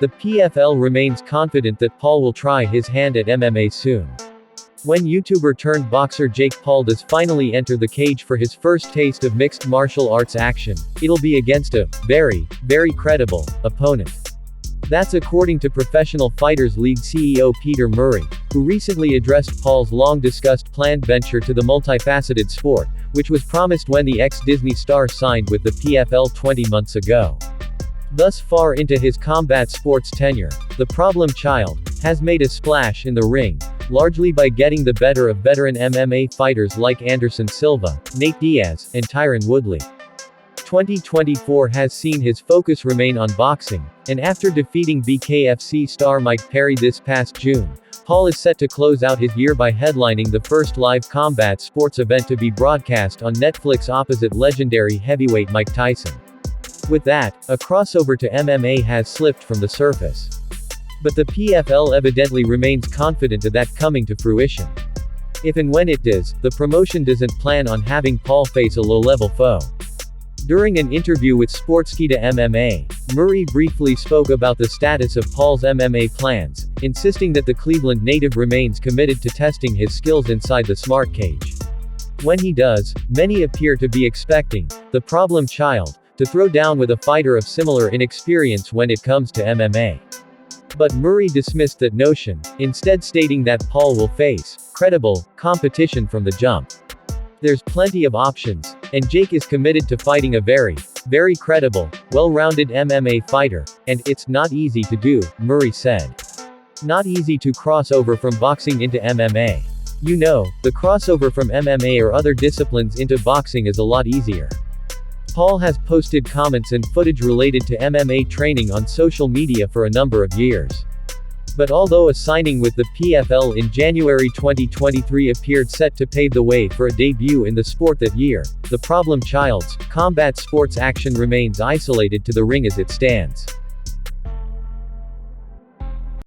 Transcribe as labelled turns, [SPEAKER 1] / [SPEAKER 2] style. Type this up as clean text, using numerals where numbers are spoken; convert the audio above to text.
[SPEAKER 1] The PFL remains confident that Paul will try his hand at MMA soon. When YouTuber-turned-boxer Jake Paul does finally enter the cage for his first taste of mixed martial arts action, it'll be against a very credible opponent. That's according to Professional Fighters League CEO Peter Murray, who recently addressed Paul's long-discussed planned venture to the multifaceted sport, which was promised when the ex-Disney star signed with the PFL 20 months ago. Thus far into his combat sports tenure, the problem child has made a splash in the ring, largely by getting the better of veteran MMA fighters like Anderson Silva, Nate Diaz, and Tyron Woodley. 2024 has seen his focus remain on boxing, and after defeating BKFC star Mike Perry this past June, Paul is set to close out his year by headlining the first live combat sports event to be broadcast on Netflix opposite legendary heavyweight Mike Tyson. With that, a crossover to MMA has slipped from the surface. But the PFL evidently remains confident of that coming to fruition. If and when it does, the promotion doesn't plan on having Paul face a low-level foe. During an interview with Sportskeeda MMA, Murray briefly spoke about the status of Paul's MMA plans, insisting that the Cleveland native remains committed to testing his skills inside the smart cage. When he does, many appear to be expecting the problem child to throw down with a fighter of similar inexperience when it comes to MMA. But Murray dismissed that notion, instead stating that Paul will face credible competition from the jump. There's plenty of options, and Jake is committed to fighting a very credible, well-rounded MMA fighter, and it's not easy to do, Murray said. Not easy to cross over from boxing into MMA. You know, the crossover from MMA or other disciplines into boxing is a lot easier. Paul has posted comments and footage related to MMA training on social media for a number of years. But although a signing with the PFL in January 2023 appeared set to pave the way for a debut in the sport that year, the problem child's combat sports action remains isolated to the ring as it stands.